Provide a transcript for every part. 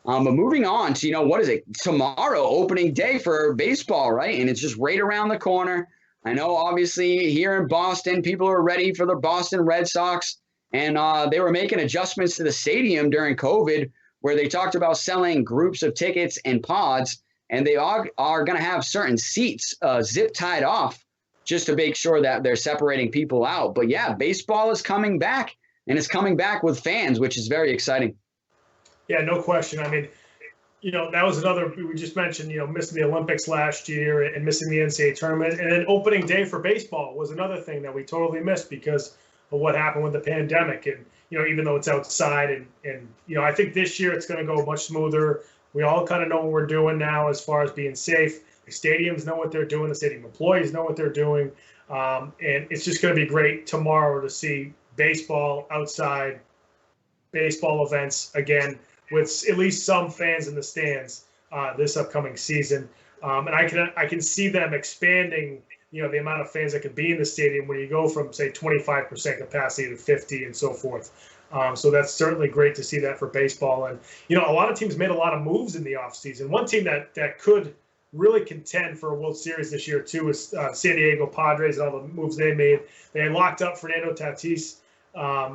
But moving on to, what is it? Tomorrow, opening day for baseball, right? And it's just right around the corner. I know, obviously, here in Boston, people are ready for the Boston Red Sox. And they were making adjustments to the stadium during COVID where they talked about selling groups of tickets and pods. And they are going to have certain seats zip tied off just to make sure that they're separating people out. But, yeah, baseball is coming back, and it's coming back with fans, which is very exciting. Yeah, no question. I mean, that was another, we just mentioned, missing the Olympics last year and missing the NCAA tournament. And then opening day for baseball was another thing that we totally missed because of what happened with the pandemic. And, even though it's outside and I think this year it's going to go much smoother. We all kind of know what we're doing now as far as being safe. The stadiums know what they're doing. The stadium employees know what they're doing. And it's just going to be great tomorrow to see baseball outside, baseball events again, with at least some fans in the stands this upcoming season. And I can see them expanding, the amount of fans that could be in the stadium when you go from, say, 25% capacity to 50 and so forth. So that's certainly great to see that for baseball. And, a lot of teams made a lot of moves in the offseason. One team that could really contend for a World Series this year, too, is San Diego Padres and all the moves they made. They had locked up Fernando Tatis,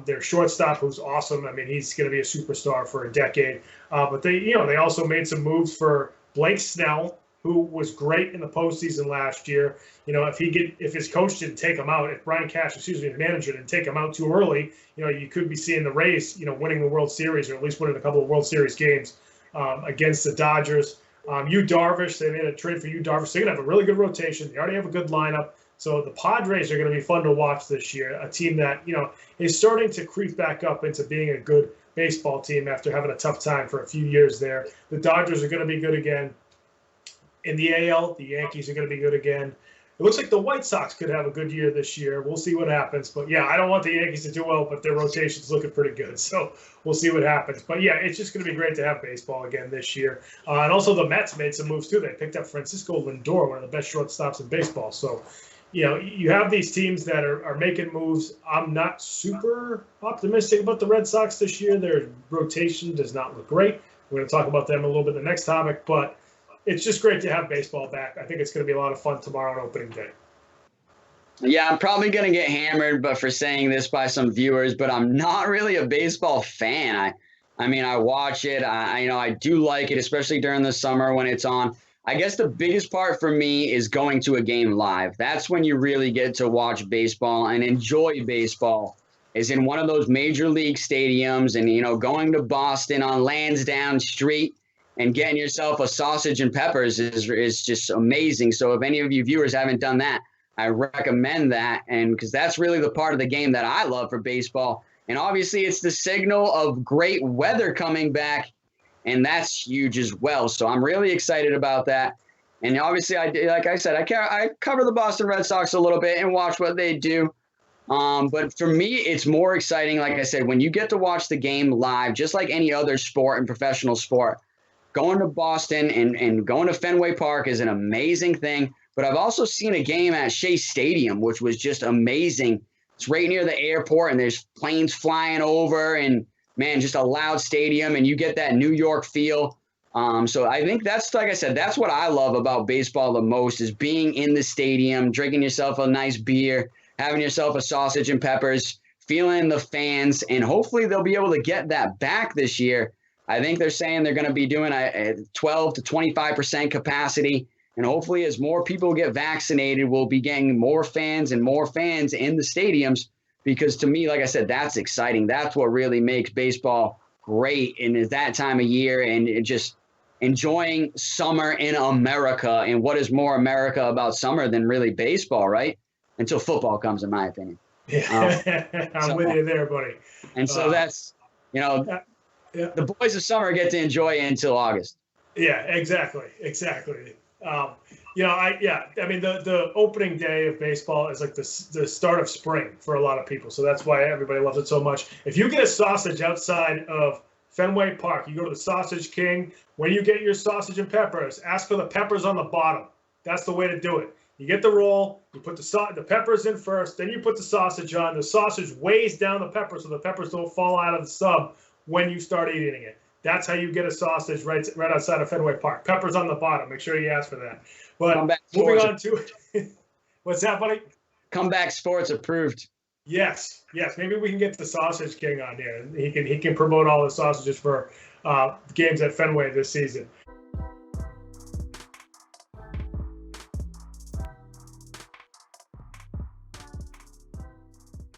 their shortstop, who's awesome. I mean, he's going to be a superstar for a decade. But they also made some moves for Blake Snell, who was great in the postseason last year. If his coach didn't take him out, if Brian Cash, his manager didn't take him out too early, you could be seeing the Rays, winning the World Series or at least winning a couple of World Series games against the Dodgers. Yu Darvish, they made a trade for Yu Darvish. So they're going to have a really good rotation. They already have a good lineup. So the Padres are going to be fun to watch this year, a team that, is starting to creep back up into being a good baseball team after having a tough time for a few years there. The Dodgers are going to be good again. In the AL, the Yankees are going to be good again. It looks like the White Sox could have a good year this year. We'll see what happens. But, yeah, I don't want the Yankees to do well, but their rotation's looking pretty good. So we'll see what happens. But, yeah, it's just going to be great to have baseball again this year. And also the Mets made some moves, too. They picked up Francisco Lindor, one of the best shortstops in baseball. So, you have these teams that are making moves. I'm not super optimistic about the Red Sox this year. Their rotation does not look great. We're going to talk about them a little bit in the next topic. But it's just great to have baseball back. I think it's going to be a lot of fun tomorrow on opening day. Yeah, I'm probably going to get hammered for saying this by some viewers, but I'm not really a baseball fan. I mean, I watch it. I do like it, especially during the summer when it's on. I guess the biggest part for me is going to a game live. That's when you really get to watch baseball and enjoy baseball, is in one of those major league stadiums and, going to Boston on Lansdowne Street and getting yourself a sausage and peppers is just amazing. So if any of you viewers haven't done that, I recommend that. And because that's really the part of the game that I love for baseball. And obviously it's the signal of great weather coming back. And that's huge as well. So I'm really excited about that. And obviously, like I said, I cover the Boston Red Sox a little bit and watch what they do. But for me, it's more exciting, like I said, when you get to watch the game live, just like any other sport and professional sport. Going to Boston and going to Fenway Park is an amazing thing. But I've also seen a game at Shea Stadium, which was just amazing. It's right near the airport, and there's planes flying over, and, man, just a loud stadium, and you get that New York feel. So I think that's, like I said, that's what I love about baseball the most is being in the stadium, drinking yourself a nice beer, having yourself a sausage and peppers, feeling the fans, and hopefully they'll be able to get that back this year. I think they're saying they're going to be doing a 12 to 25% capacity. And hopefully as more people get vaccinated, we'll be getting more fans in the stadiums. Because to me, like I said, that's exciting. That's what really makes baseball great. And it's that time of year and just enjoying summer in America. And what is more America about summer than really baseball, right? Until football comes, in my opinion. Yeah, I'm with you there, buddy. And so that's, the boys of summer get to enjoy it until August. Yeah, exactly. I mean, the opening day of baseball is like the start of spring for a lot of people. So that's why everybody loves it so much. If you get a sausage outside of Fenway Park, you go to the Sausage King. When you get your sausage and peppers, ask for the peppers on the bottom. That's the way to do it. You get the roll, you put the peppers in first, then you put the sausage on. The sausage weighs down the peppers so the peppers don't fall out of the sub when you start eating it. That's how you get a sausage right outside of Fenway Park. Peppers on the bottom. Make sure you ask for that. But moving on to what's that, buddy? Comeback Sports approved. Yes. Maybe we can get the Sausage King on here. He can promote all the sausages for games at Fenway this season.